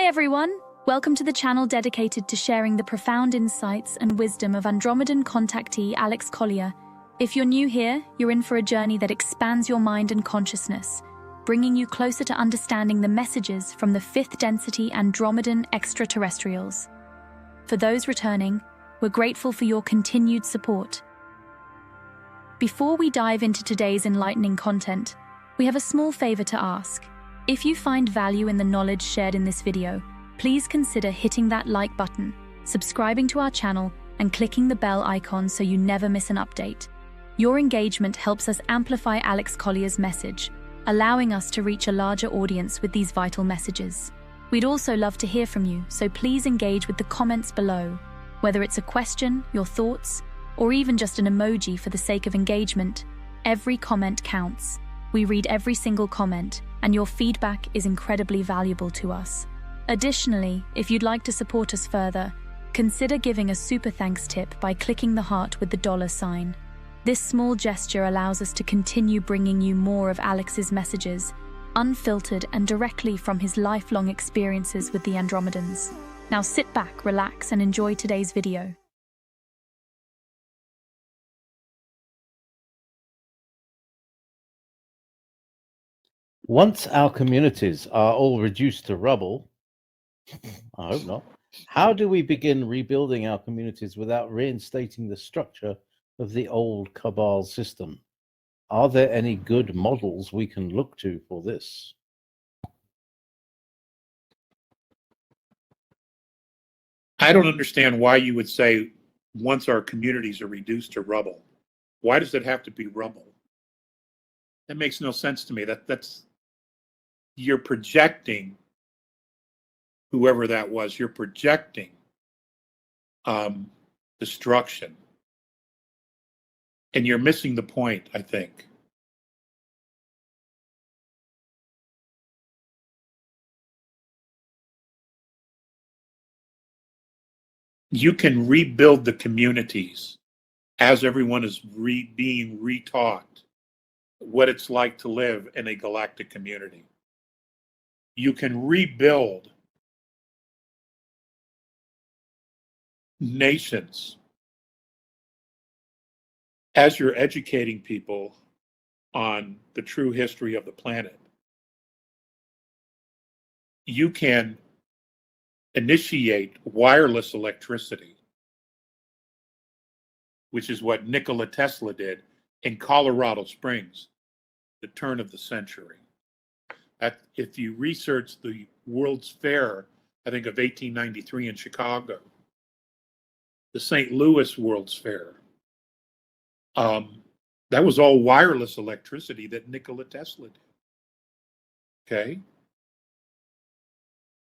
everyone! Welcome to the channel dedicated to sharing the profound insights and wisdom of Andromedan contactee Alex Collier. If you're new here, you're in for a journey that expands your mind and consciousness, bringing you closer to understanding the messages from the fifth density Andromedan extraterrestrials. For those returning, we're grateful for your continued support. Before we dive into today's enlightening content, we have a small favor to ask. If you find value in the knowledge shared in this video, please consider hitting that like button, subscribing to our channel, and clicking the bell icon so you never miss an update. Your engagement helps us amplify Alex Collier's message, allowing us to reach a larger audience with these vital messages. We'd also love to hear from you, so please engage with the comments below. Whether it's a question, your thoughts, or even just an emoji for the sake of engagement, every comment counts. We read every single comment, and your feedback is incredibly valuable to us. Additionally, if you'd like to support us further, consider giving a super thanks tip by clicking the heart with the $sign. This small gesture allows us to continue bringing you more of Alex's messages, unfiltered and directly from his lifelong experiences with the Andromedans. Now sit back, relax, and enjoy today's video. Once our communities are all reduced to rubble, I hope not, how do we begin rebuilding our communities without reinstating the structure of the old Cabal system? Are there any good models we can look to for this? I don't understand why you would say once our communities are reduced to rubble. Why does it have to be rubble? That makes no sense to me. That's you're projecting, whoever that was, you're projecting destruction. And you're missing the point, I think. You can rebuild the communities as everyone is being retaught what it's like to live in a galactic community. You can rebuild nations as you're educating people on the true history of the planet. You can initiate wireless electricity, which is what Nikola Tesla did in Colorado Springs, the turn of the century. If you research the World's Fair, I think of 1893 in Chicago, the St. Louis World's Fair, that was all wireless electricity that Nikola Tesla did. Okay?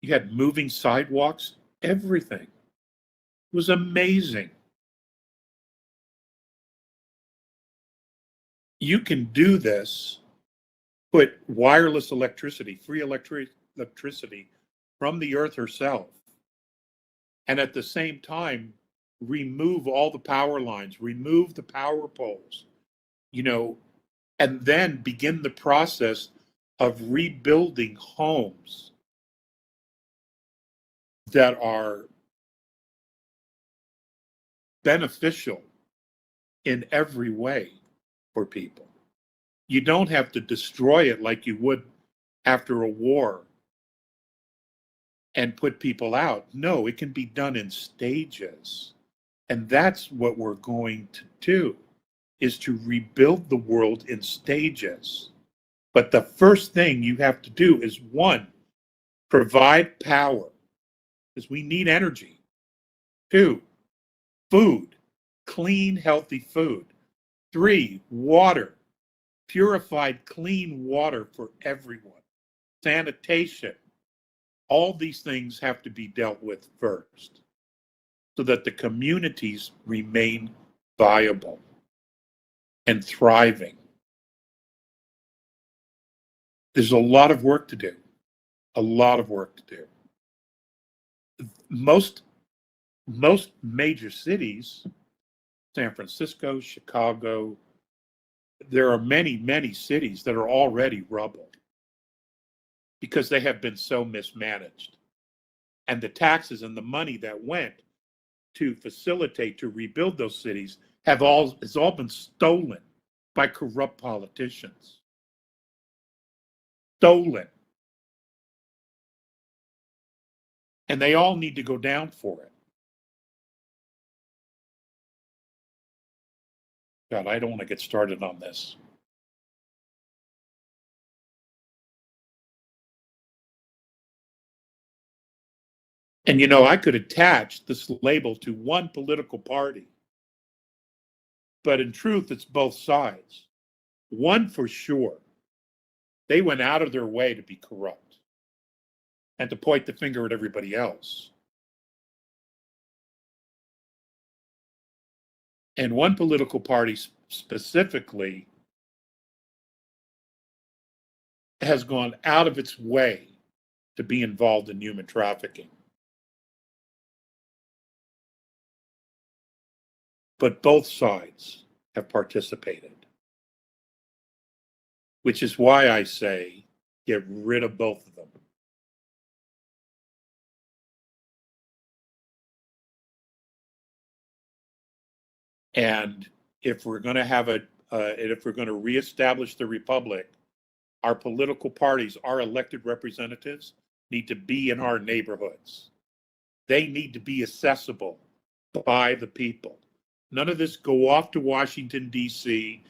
You had moving sidewalks, everything. It was amazing. You can do this, put wireless electricity, free electricity from the earth herself, and at the same time, remove all the power lines, remove the power poles, and then begin the process of rebuilding homes that are beneficial in every way for people. You don't have to destroy it like you would after a war and put people out. No, it can be done in stages. And that's what we're going to do, is to rebuild the world in stages. But the first thing you have to do is, one, provide power, because we need energy. Two, food, clean, healthy food. Three, water, purified, clean water for everyone. Sanitation. All these things have to be dealt with first so that the communities remain viable and thriving. There's a lot of work to do. A lot of work to do. Most major cities, San Francisco, Chicago, there are many, many cities that are already rubble because they have been so mismanaged. and the taxes and the money that went to facilitate, to rebuild those cities has all been stolen by corrupt politicians. Stolen. And they all need to go down for it. God, I don't want to get started on this. And I could attach this label to one political party, but in truth, it's both sides. One for sure, they went out of their way to be corrupt and to point the finger at everybody else. And one political party specifically has gone out of its way to be involved in human trafficking. But both sides have participated, which is why I say get rid of both of them. And if we're going to have if we're going to reestablish the republic, our political parties, our elected representatives need to be in our neighborhoods. They need to be accessible by the people. None of this go off to Washington, D.C.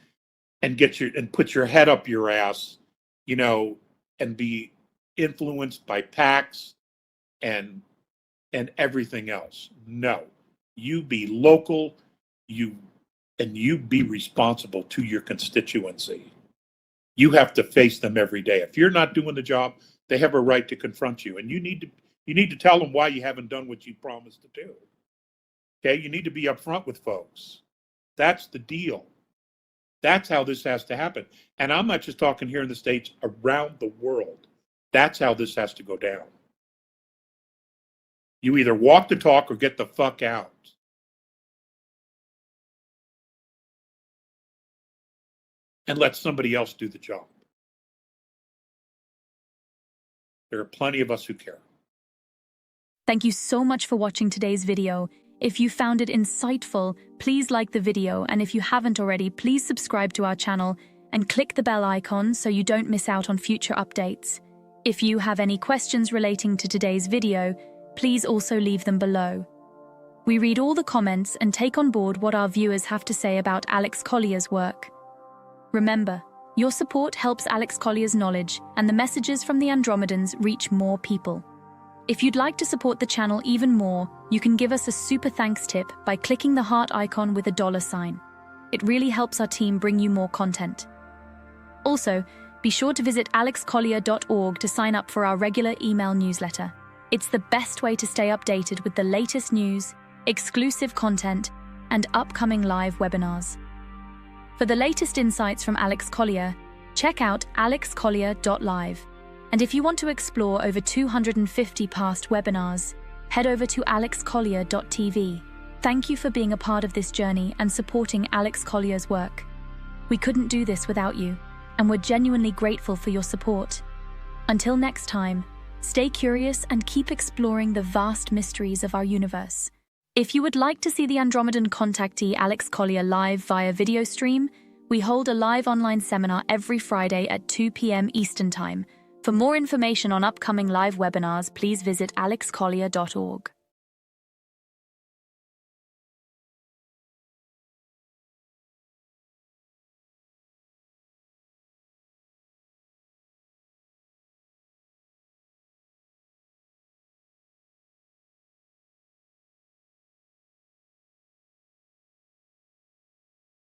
and put your head up your ass, and be influenced by PACs and everything else. No, you be local, you be responsible to your constituency. You have to face them every day. If you're not doing the job, they have a right to confront you, and you need to tell them why you haven't done what you promised to do. Okay, you need to be upfront with folks. That's the deal. That's how this has to happen. And I'm not just talking here in the States, around the world. That's how this has to go down. You either walk the talk or get the fuck out. And let somebody else do the job. There are plenty of us who care. Thank you so much for watching today's video. If you found it insightful, please like the video, and if you haven't already, please subscribe to our channel and click the bell icon so you don't miss out on future updates. If you have any questions relating to today's video, please also leave them below. We read all the comments and take on board what our viewers have to say about Alex Collier's work. Remember, your support helps Alex Collier's knowledge and the messages from the Andromedans reach more people. If you'd like to support the channel even more, you can give us a super thanks tip by clicking the heart icon with a $sign. It really helps our team bring you more content. Also, be sure to visit alexcollier.org to sign up for our regular email newsletter. It's the best way to stay updated with the latest news, exclusive content, and upcoming live webinars. For the latest insights from Alex Collier, check out alexcollier.live. And if you want to explore over 250 past webinars, head over to alexcollier.tv. Thank you for being a part of this journey and supporting Alex Collier's work. We couldn't do this without you, and we're genuinely grateful for your support. Until next time, stay curious and keep exploring the vast mysteries of our universe. If you would like to see the Andromedan contactee Alex Collier live via video stream, we hold a live online seminar every Friday at 2 p.m. Eastern Time. For more information on upcoming live webinars, please visit alexcollier.org.